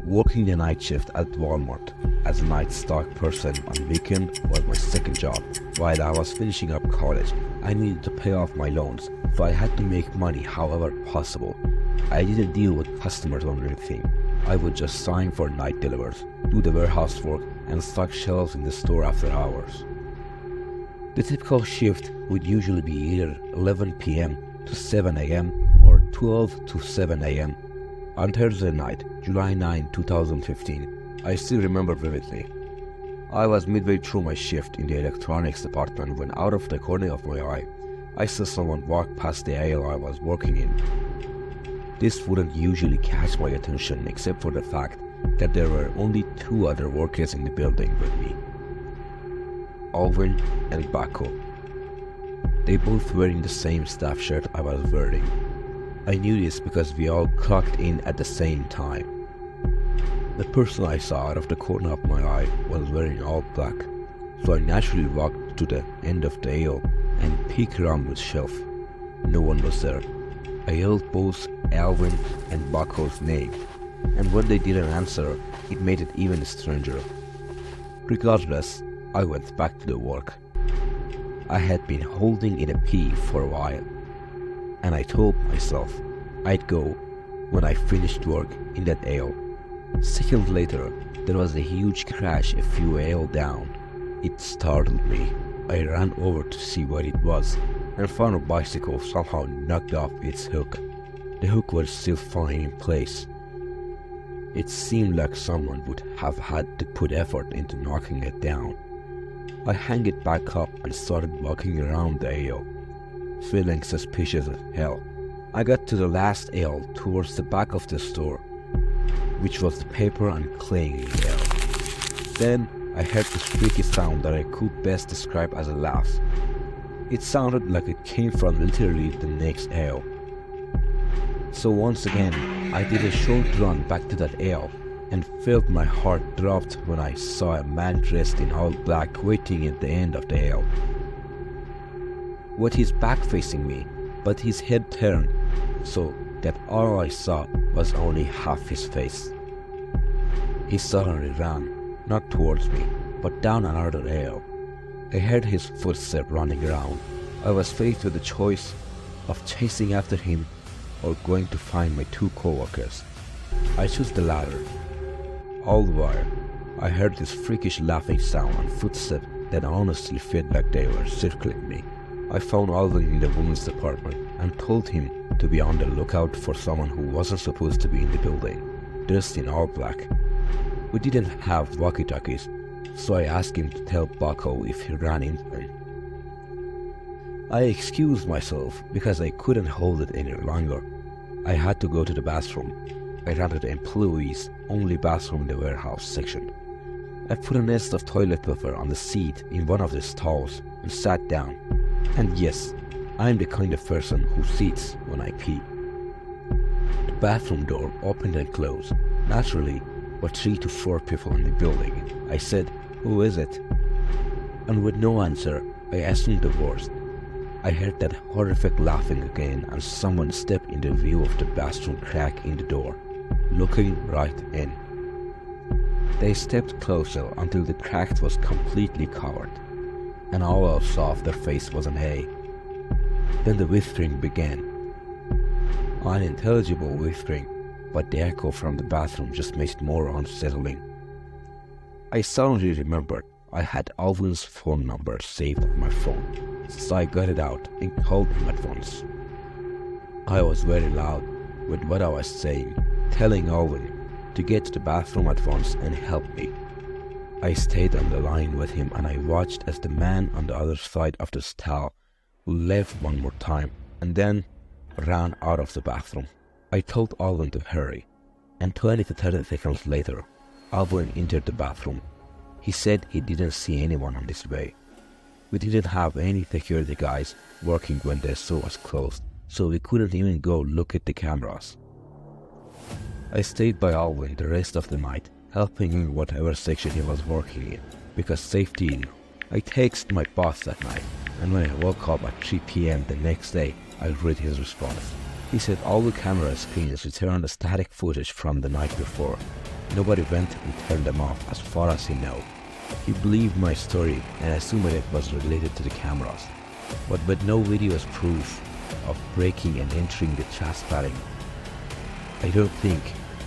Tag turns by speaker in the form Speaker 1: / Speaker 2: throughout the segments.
Speaker 1: Working the night shift at Walmart as a night stock person on weekend was my second job. While I was finishing up college, I needed to pay off my loans, so I had to make money however possible. I didn't deal with customers or anything. I would just sign for night delivers, do the warehouse work, and stock shelves in the store after hours. The typical shift would usually be either 11 p.m. to 7 a.m. or 12 to 7 a.m. On Thursday night, July 9, 2015, I still remember vividly. I was midway through my shift in the electronics department when out of the corner of my eye, I saw someone walk past the aisle I was working in. This wouldn't usually catch my attention except for the fact that there were only two other workers in the building with me, Alvin and Baco. They both wearing the same staff shirt I was wearing. I knew this because we all clocked in at the same time. The person I saw out of the corner of my eye was wearing all black, so I naturally walked to the end of the aisle and peeked around the shelf. No one was there. I yelled both Alvin and Baco's name, and when they didn't answer, it made it even stranger. Regardless, I went back to the work. I had been holding in a pee for a while, and I told myself I'd go when I finished work in that aisle. Seconds later, there was a huge crash a few aisles down. It startled me. I ran over to see what it was and found a bicycle somehow knocked off its hook. The hook was still fine in place. It seemed like someone would have had to put effort into knocking it down. I hung it back up and started walking around the aisle, feeling suspicious as hell. I got to the last aisle towards the back of the store, which was the paper and cleaning aisle. Then I heard this freaky sound that I could best describe as a laugh. It sounded like it came from literally the next aisle. So once again, I did a short run back to that aisle and felt my heart dropped when I saw a man dressed in all black waiting at the end of the aisle. With his back facing me, but his head turned, so that all I saw was only half his face. He suddenly ran, not towards me, but down another aisle. I heard his footsteps running around. I was faced with the choice of chasing after him or going to find my two co-workers. I chose the latter. All the while, I heard this freakish laughing sound and footsteps that honestly felt like they were circling me. I found Alvin in the women's department and told him to be on the lookout for someone who wasn't supposed to be in the building, dressed in all black. We didn't have walkie-talkies, so I asked him to tell Baco if he ran into him. I excused myself because I couldn't hold it any longer. I had to go to the bathroom. I ran to the employees' only bathroom in the warehouse section. I put a nest of toilet paper on the seat in one of the stalls and sat down. And yes, I'm the kind of person who sits when I pee. The bathroom door opened and closed. Naturally, were 3 to 4 people in the building. I said, "Who is it?" And with no answer, I assumed the worst. I heard that horrific laughing again and someone stepped into view of the bathroom crack in the door, looking right in. They stepped closer until the crack was completely covered, and all I saw of their face was an A. Then the whispering began. Unintelligible whispering, but the echo from the bathroom just made it more unsettling. I suddenly remembered I had Alvin's phone number saved on my phone, so I got it out and called him at once. I was very loud with what I was saying, telling Alvin to get to the bathroom at once and help me. I stayed on the line with him and I watched as the man on the other side of the stall left one more time and then ran out of the bathroom. I told Alvin to hurry, and 20 to 30 seconds later, Alvin entered the bathroom. He said he didn't see anyone on this way. We didn't have any security guys working when the store was closed, so we couldn't even go look at the cameras. I stayed by Alvin the rest of the night, helping in whatever section he was working in, because safety. I texted my boss that night, and when I woke up at 3 p.m. the next day, I read his response. He said all the camera screens returned the static footage from the night before. Nobody went and turned them off as far as he know. He believed my story and assumed it was related to the cameras, but with no video as proof of breaking and entering the trespassing, I don't think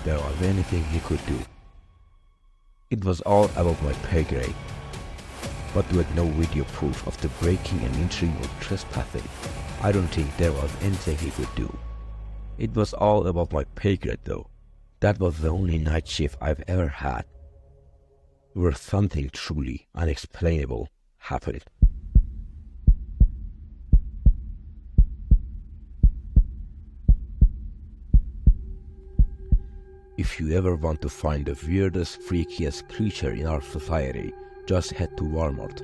Speaker 1: there was anything he could do. It was all above my pay grade, but with no video proof of the breaking and entering or trespassing, I don't think there was anything he could do. It was all above my pay grade though. That was the only night shift I've ever had where something truly unexplainable happened. If you ever want to find the weirdest, freakiest creature in our society, just head to Walmart.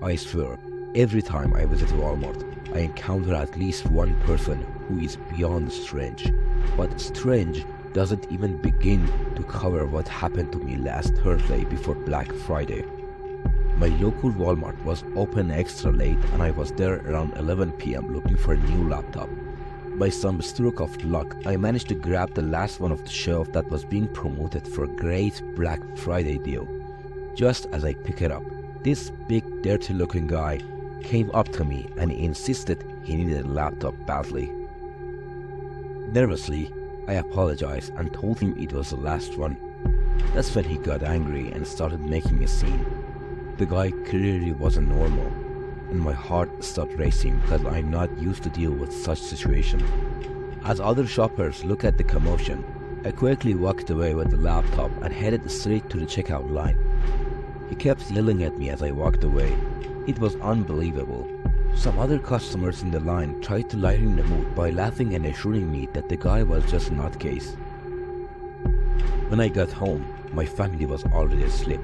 Speaker 1: I swear, every time I visit Walmart, I encounter at least one person who is beyond strange. But strange doesn't even begin to cover what happened to me last Thursday before Black Friday. My local Walmart was open extra late and I was there around 11 p.m. looking for a new laptop. By some stroke of luck, I managed to grab the last one off the shelf that was being promoted for a great Black Friday deal. Just as I pick it up, this big dirty looking guy came up to me and he insisted he needed a laptop badly. Nervously, I apologized and told him it was the last one. That's when he got angry and started making a scene. The guy clearly wasn't normal, and my heart started racing because I'm not used to deal with such situation. As other shoppers look at the commotion, I quickly walked away with the laptop and headed straight to the checkout line. He kept yelling at me as I walked away. It was unbelievable. Some other customers in the line tried to lighten the mood by laughing and assuring me that the guy was just a nutcase. When I got home, my family was already asleep.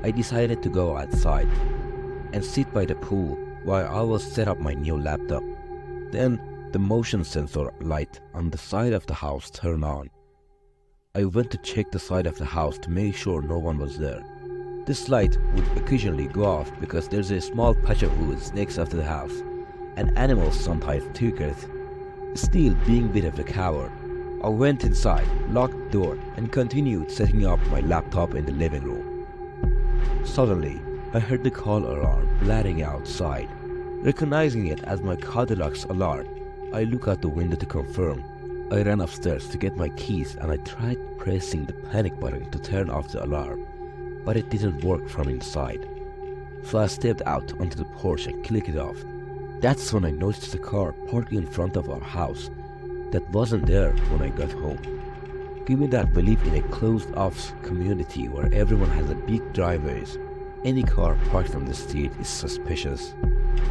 Speaker 1: I decided to go outside and sit by the pool while I was set up my new laptop. Then the motion sensor light on the side of the house turned on. I went to check the side of the house to make sure no one was there. This light would occasionally go off because there's a small patch of woods next after the house, and animals sometimes trigger it. Still being a bit of a coward, I went inside, locked the door, and continued setting up my laptop in the living room. Suddenly, I heard the call alarm blaring outside. Recognizing it as my Cadillac's alarm, I looked out the window to confirm. I ran upstairs to get my keys and I tried pressing the panic button to turn off the alarm, but it didn't work from inside. So I stepped out onto the porch and clicked it off. That's when I noticed a car parked in front of our house that wasn't there when I got home. Given that we live in a closed-off community where everyone has a big driveways, any car parked on the street is suspicious.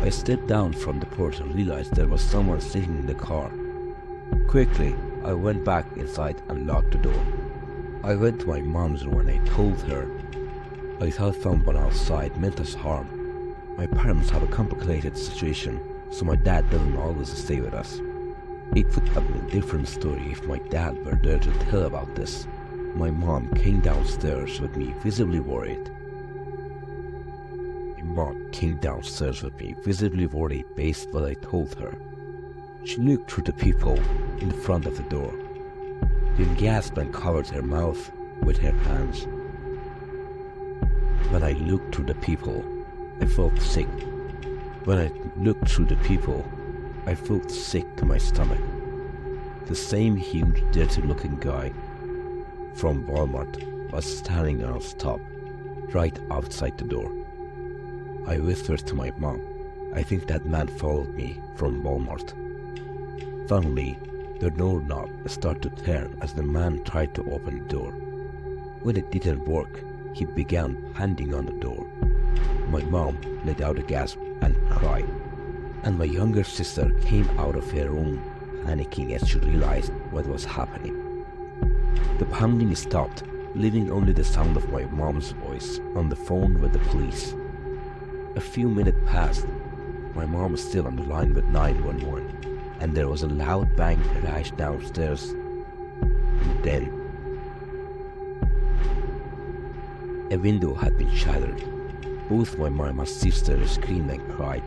Speaker 1: I stepped down from the porch and realized there was someone sitting in the car. Quickly, I went back inside and locked the door. I went to my mom's room and I told her I thought someone outside meant us harm. My parents have a complicated situation, so my dad doesn't always stay with us. It would have been a different story if my dad were there to tell about this. My mom came downstairs with me, visibly worried. Based on what I told her. She looked through the people in the front of the door, then gasped and covered her mouth with her hands. When I looked through the people, I felt sick. I felt sick to my stomach. The same huge, dirty-looking guy from Walmart was standing on his top, right outside the door. I whispered to my mom, I think that man followed me from Walmart. Suddenly, the doorknob started to turn as the man tried to open the door. When it didn't work, he began pounding on the door. My mom let out a gasp and cried, and my younger sister came out of her room, panicking as she realized what was happening. The pounding stopped, leaving only the sound of my mom's voice on the phone with the police. A few minutes passed. My mom was still on the line with 911, and there was a loud bang crash downstairs. And then, a window had been shattered. Both my mom and sister screamed and cried.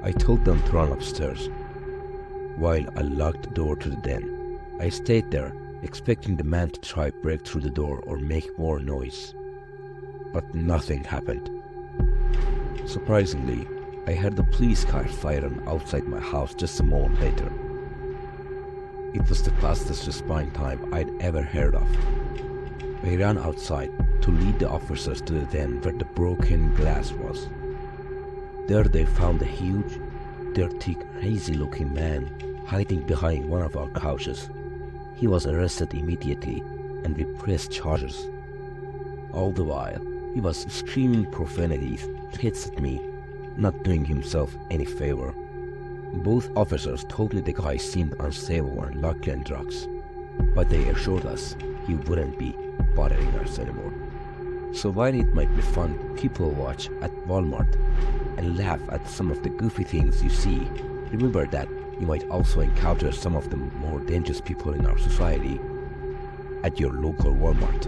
Speaker 1: I told them to run upstairs, while I locked the door to the den. I stayed there expecting the man to try break through the door or make more noise. But nothing happened. Surprisingly, I heard the police car firing outside my house just a moment later. It was the fastest response time I'd ever heard of. I ran outside to lead the officers to the den where the broken glass was. There they found a huge, dirty, crazy-looking man hiding behind one of our couches. He was arrested immediately and we pressed charges. All the while, he was screaming profanities, hits at me, not doing himself any favor. Both officers told me the guy seemed unstable and lucky on drugs, but they assured us he wouldn't be bothering us anymore. So while it might be fun to people watch at Walmart and laugh at some of the goofy things you see, remember that you might also encounter some of the more dangerous people in our society at your local Walmart.